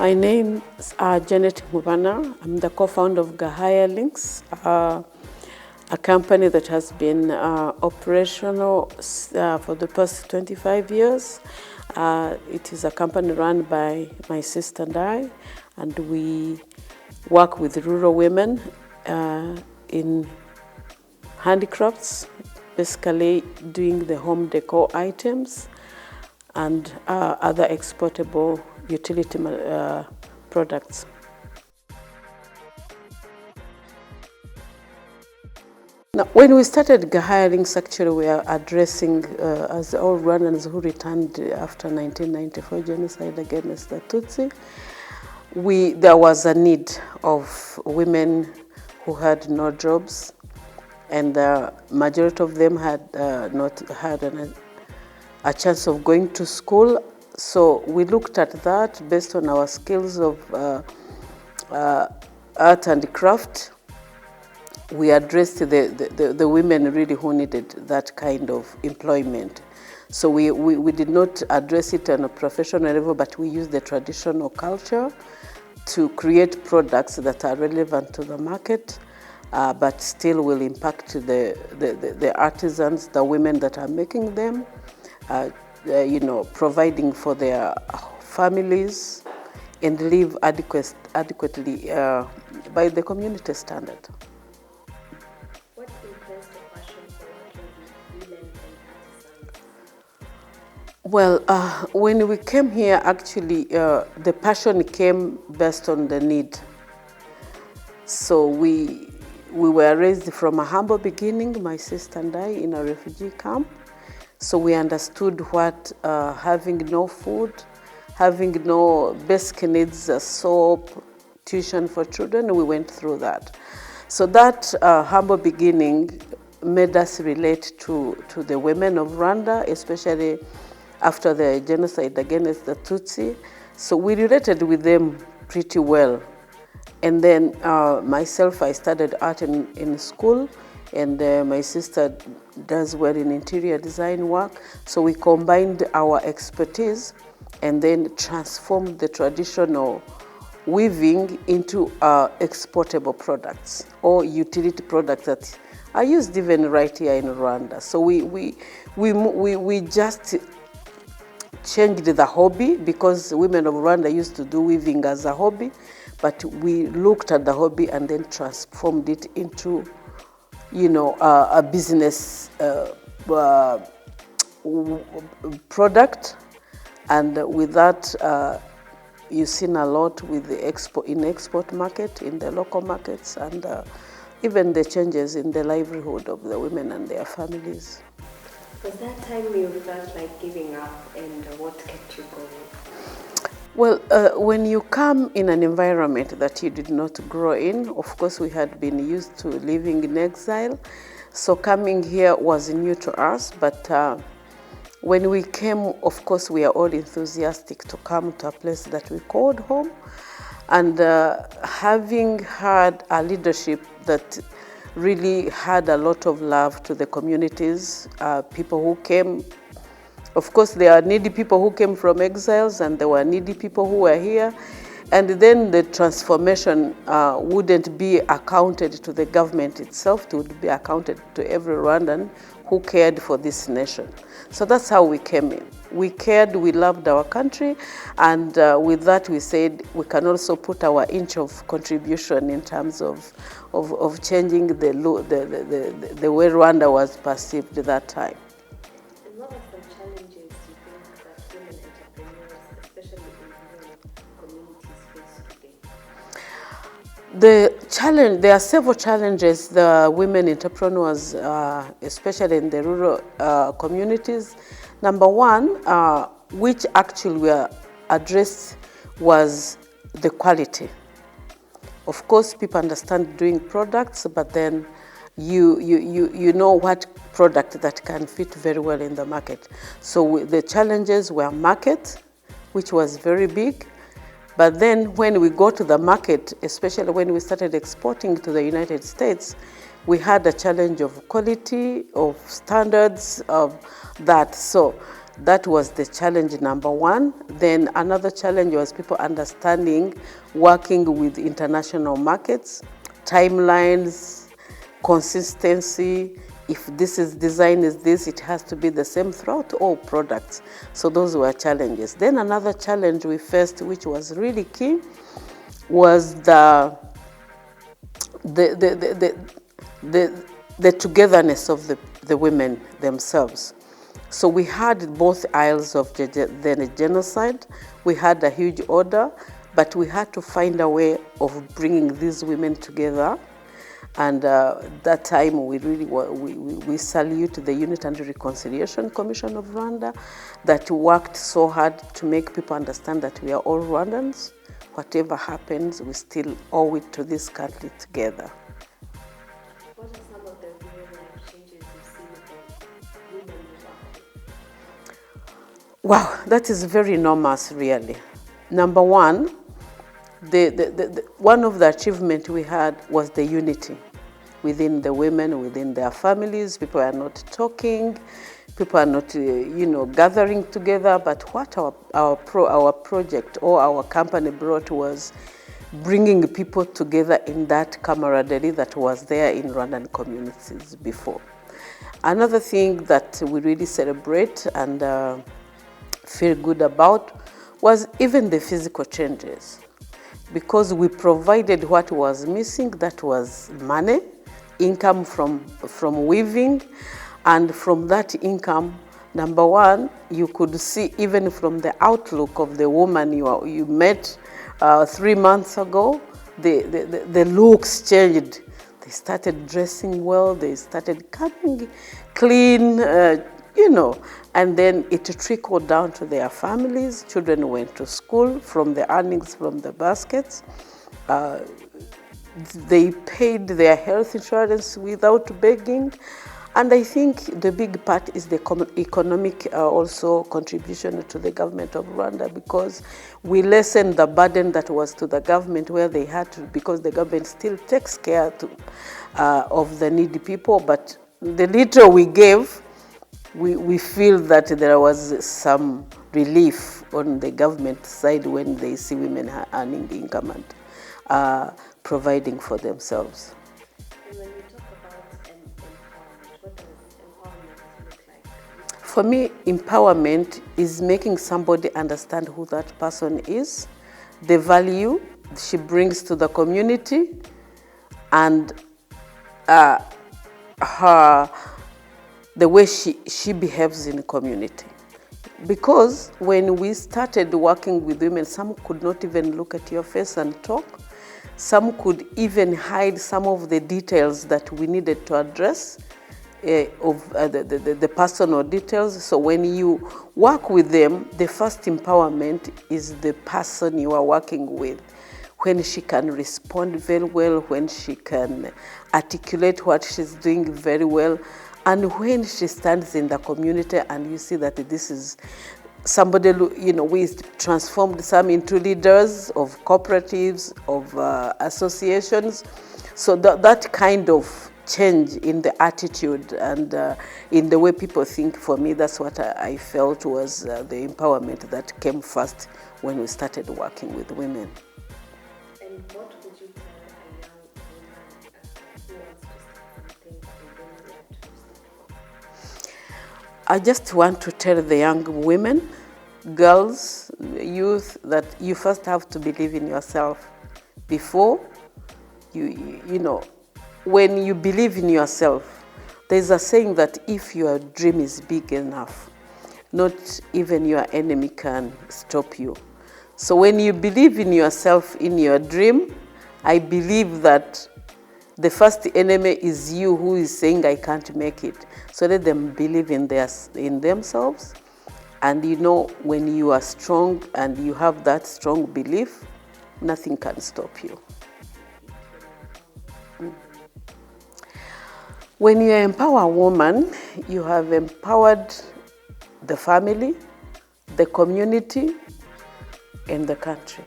My name is Janet Nkubana. I'm the co-founder of Gahaya Links, a company that has been operational for the past 25 years. It is a company run by my sister and we work with rural women in handicrafts, basically doing the home decor items and other exportable utility products. Now, when we started Gahaya Links, actually we are addressing, as all Rwandans who returned after 1994 genocide against the Tutsi, there was a need of women who had no jobs, and the majority of them had not had a chance of going to school. So we looked at that based on our skills of art and craft. We addressed the women really who needed that kind of employment. So we did not address it on a professional level, but we used the traditional culture to create products that are relevant to the market, but still will impact the artisans, the women that are making them, providing for their families and live adequately by the community standard. What influenced your passion for working with women and artisans? Well, when we came here, actually, the passion came based on the need. So we were raised from a humble beginning, my sister and I, in a refugee camp. So we understood what having no food, having no basic needs, soap, tuition for children, we went through that. So that humble beginning made us relate to the women of Rwanda, especially after the genocide against the Tutsi. So we related with them pretty well. And then myself, I studied art in school, and my sister does well in interior design work. So we combined our expertise and then transformed the traditional weaving into exportable products or utility products that are used even right here in Rwanda. So we just changed the hobby, because women of Rwanda used to do weaving as a hobby, but we looked at the hobby and then transformed it into a business product. And with that, you've seen a lot with the export market, in the local markets, and even the changes in the livelihood of the women and their families. Was that time you felt like giving up, and what kept you going? Well, when you come in an environment that you did not grow in, of course we had been used to living in exile, so coming here was new to us, but when we came, of course we are all enthusiastic to come to a place that we called home, and having had a leadership that really had a lot of love to the communities, people who came. Of course, there are needy people who came from exiles, and there were needy people who were here. And then the transformation wouldn't be accounted to the government itself, it would be accounted to every Rwandan who cared for this nation. So that's how we came in. We cared, we loved our country, and with that we said we can also put our inch of contribution in terms of changing the way Rwanda was perceived at that time. What are some challenges you think that women entrepreneurs, especially in rural communities, face today? There are several challenges the women entrepreneurs, especially in the rural communities. Number one, which actually were addressed, was the quality. Of course, people understand doing products, but then you know what product that can fit very well in the market. So the challenges were market, which was very big. But then when we go to the market, especially when we started exporting to the United States, we had a challenge of quality, of standards, of that. So That was the challenge number one. Then another challenge was people understanding, working with international markets, timelines, consistency. If this is design is this, it has to be the same throughout all products. So those were challenges. Then another challenge we faced, which was really key, was the togetherness of the women themselves. So we had both aisles of the genocide. We had a huge order, but we had to find a way of bringing these women together. And that time we salute the Unity and Reconciliation Commission of Rwanda that worked so hard to make people understand that we are all Rwandans. Whatever happens, we still owe it to this country together. What are some of the real-life changes you've seen from women in Rwanda? Wow, that is very enormous, really. Number one, one of the achievements we had was the unity within the women, within their families. People are not talking, people are not, gathering together. But what our project or our company brought was bringing people together in that camaraderie that was there in Rwandan communities before. Another thing that we really celebrate and feel good about was even the physical changes, because we provided what was missing, that was money, income from weaving, and from that income, number one, you could see even from the outlook of the woman you met 3 months ago, the looks changed. They started dressing well, they started coming clean, and then it trickled down to their families. Children went to school from the earnings from the baskets. They paid their health insurance without begging. And I think the big part is the economic also contribution to the government of Rwanda, because we lessened the burden that was to the government, where they had to, because the government still takes care of the needy people. But the little we gave, we feel that there was some relief on the government side when they see women earning income and providing for themselves. And when you talk about empowerment, what does empowerment look like? For me, empowerment is making somebody understand who that person is, the value she brings to the community, and the way she behaves in the community. Because when we started working with women, some could not even look at your face and talk. Some could even hide some of the details that we needed to address of the personal details. So when you work with them, the first empowerment is the person you are working with. When she can respond very well, when she can articulate what she's doing very well, and when she stands in the community and you see that this is somebody, we transformed some into leaders of cooperatives, of associations. So that kind of change in the attitude and in the way people think, for me, that's what I felt was the empowerment that came first when we started working with women. And what would you tell a young woman who wants to start something but they don't know where to start from? I just want to tell the young women, girls, youth, that you first have to believe in yourself before when you believe in yourself. There's a saying that if your dream is big enough, not even your enemy can stop you. So when you believe in yourself, in your dream, I believe that the first enemy is you, who is saying, I can't make it. So let them believe in themselves. And when you are strong and you have that strong belief, nothing can stop you. When you empower a woman, you have empowered the family, the community, and the country.